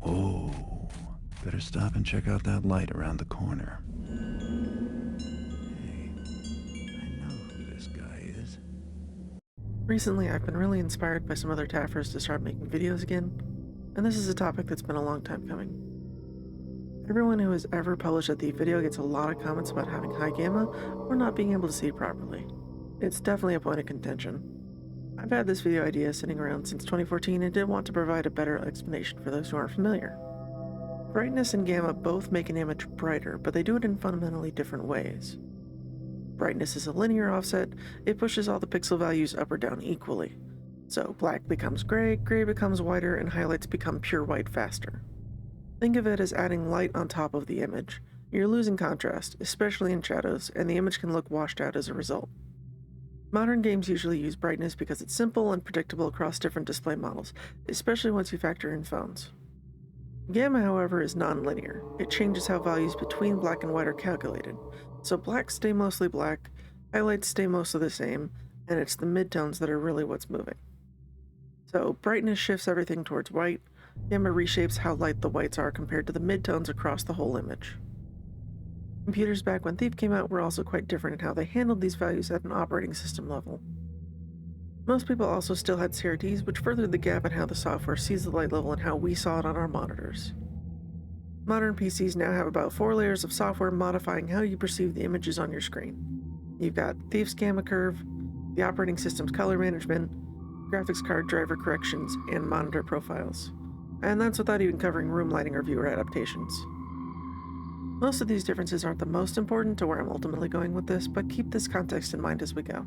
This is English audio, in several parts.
Oh, better stop and check out that light around the corner. Hey, I know who this guy is. Recently, I've been really inspired by some other TAFers to start making videos again, and this is a topic that's been a long time coming. Everyone who has ever published a Thief video gets a lot of comments about having high gamma or not being able to see properly. It's definitely a point of contention. I've had this video idea sitting around since 2014 and did want to provide a better explanation for those who aren't familiar. Brightness and gamma both make an image brighter, but they do it in fundamentally different ways. Brightness is a linear offset. It pushes all the pixel values up or down equally. So black becomes gray, gray becomes whiter, and highlights become pure white faster. Think of it as adding light on top of the image. You're losing contrast, especially in shadows, and the image can look washed out as a result. Modern games usually use brightness because it's simple and predictable across different display models, especially once you factor in phones. Gamma, however, is non-linear. It changes how values between black and white are calculated. So blacks stay mostly black, highlights stay mostly the same, and it's the midtones that are really what's moving. So brightness shifts everything towards white, gamma reshapes how light the whites are compared to the midtones across the whole image. Computers back when Thief came out were also quite different in how they handled these values at an operating system level. Most people also still had CRTs, which furthered the gap in how the software sees the light level and how we saw it on our monitors. Modern PCs now have about 4 layers of software modifying how you perceive the images on your screen. You've got Thief's gamma curve, the operating system's color management, graphics card driver corrections, and monitor profiles. And that's without even covering room lighting or viewer adaptations. Most of these differences aren't the most important to where I'm ultimately going with this, but keep this context in mind as we go.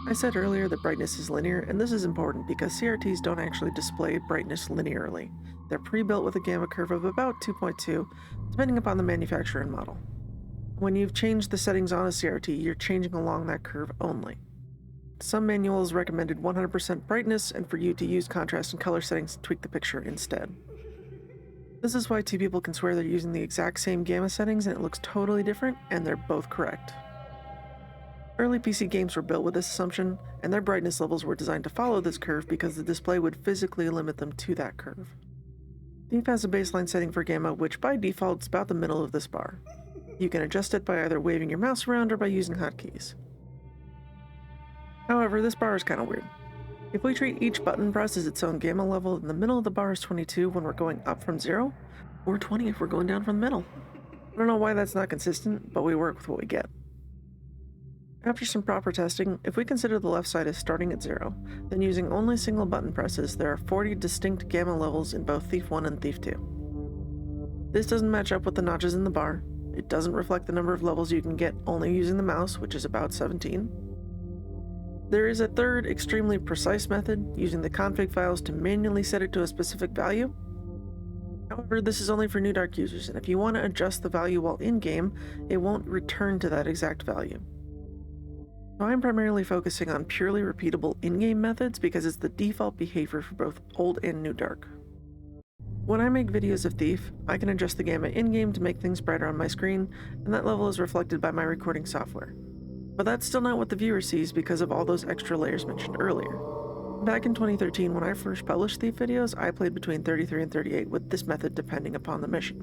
I said earlier that brightness is linear, and this is important because CRTs don't actually display brightness linearly. They're pre-built with a gamma curve of about 2.2, depending upon the manufacturer and model. When you've changed the settings on a CRT, you're changing along that curve only. Some manuals recommended 100% brightness, and for you to use contrast and color settings to tweak the picture instead. This is why two people can swear they're using the exact same gamma settings and it looks totally different, and they're both correct. Early PC games were built with this assumption, and their brightness levels were designed to follow this curve because the display would physically limit them to that curve. Thief has a baseline setting for gamma, which by default is about the middle of this bar. You can adjust it by either waving your mouse around or by using hotkeys. However, this bar is kind of weird. If we treat each button press as its own gamma level, then the middle of the bar is 22 when we're going up from 0, or 20 if we're going down from the middle. I don't know why that's not consistent, but we work with what we get. After some proper testing, if we consider the left side as starting at 0, then using only single button presses, there are 40 distinct gamma levels in both Thief 1 and Thief 2. This doesn't match up with the notches in the bar. It doesn't reflect the number of levels you can get only using the mouse, which is about 17. There is a third, extremely precise method, using the config files to manually set it to a specific value. However, this is only for new Dark users, and if you want to adjust the value while in-game, it won't return to that exact value. So I'm primarily focusing on purely repeatable in-game methods because it's the default behavior for both old and new Dark. When I make videos of Thief, I can adjust the gamma in-game to make things brighter on my screen, and that level is reflected by my recording software. But that's still not what the viewer sees because of all those extra layers mentioned earlier. Back in 2013, when I first published Thief videos, I played between 33 and 38 with this method depending upon the mission.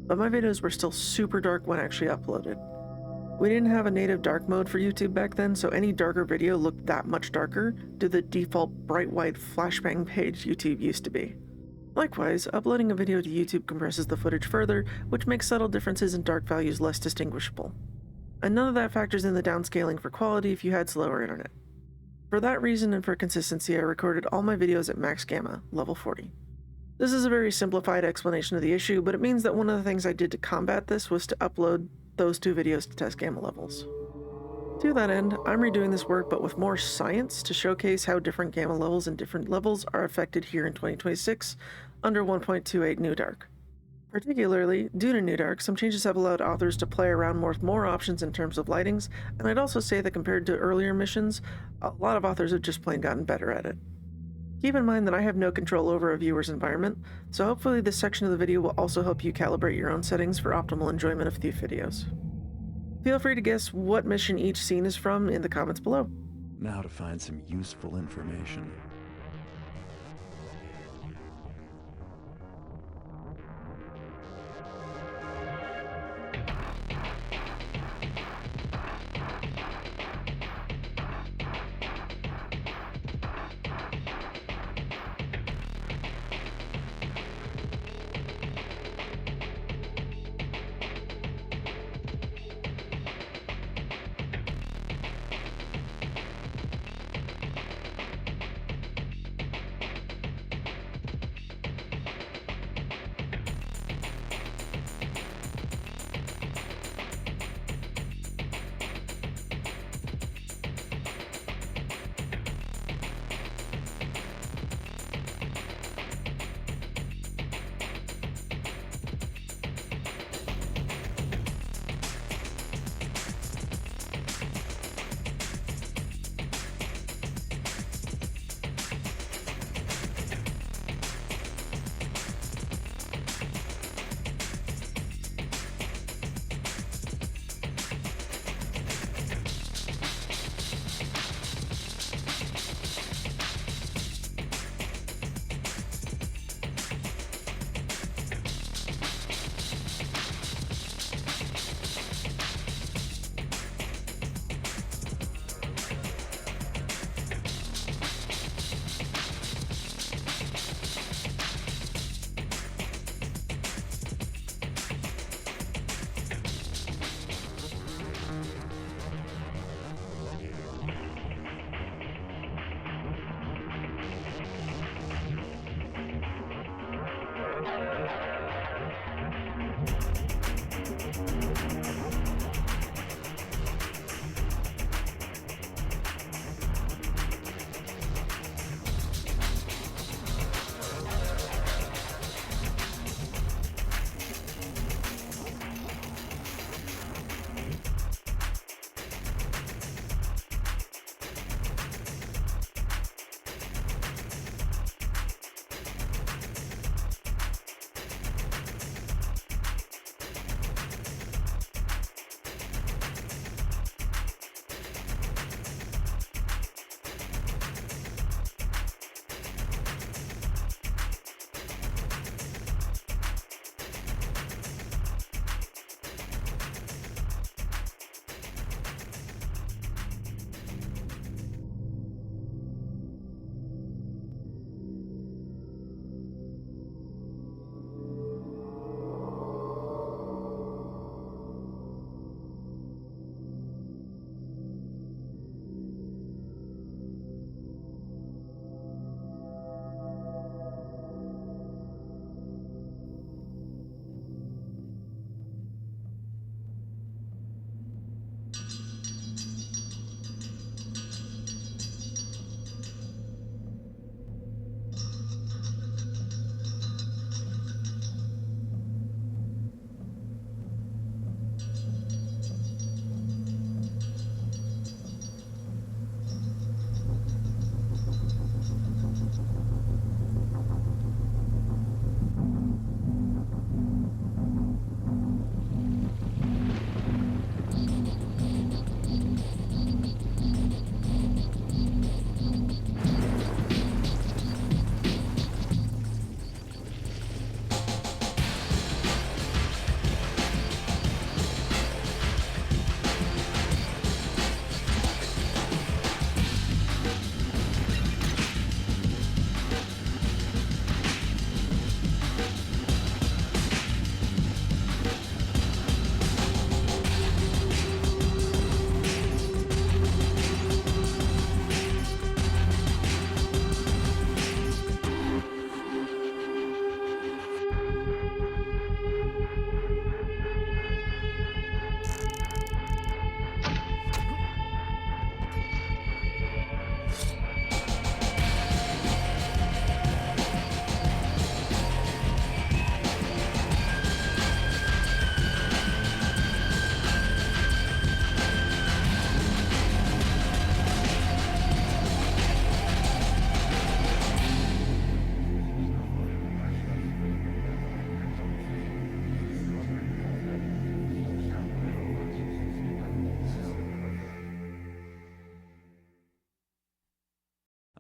But my videos were still super dark when actually uploaded. We didn't have a native dark mode for YouTube back then, so any darker video looked that much darker to the default bright white flashbang page YouTube used to be. Likewise, uploading a video to YouTube compresses the footage further, which makes subtle differences in dark values less distinguishable. And none of that factors in the downscaling for quality if you had slower internet. For that reason and for consistency, I recorded all my videos at max gamma, level 40. This is a very simplified explanation of the issue, but it means that one of the things I did to combat this was to upload those two videos to test gamma levels. To that end, I'm redoing this work but with more science to showcase how different gamma levels and different levels are affected here in 2026 under 1.28 New Dark. Particularly, due to New Dark, some changes have allowed authors to play around with more options in terms of lightings, and I'd also say that compared to earlier missions, a lot of authors have just plain gotten better at it. Keep in mind that I have no control over a viewer's environment, so hopefully this section of the video will also help you calibrate your own settings for optimal enjoyment of Thief videos. Feel free to guess what mission each scene is from in the comments below. Now to find some useful information.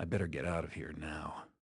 better get out of here now.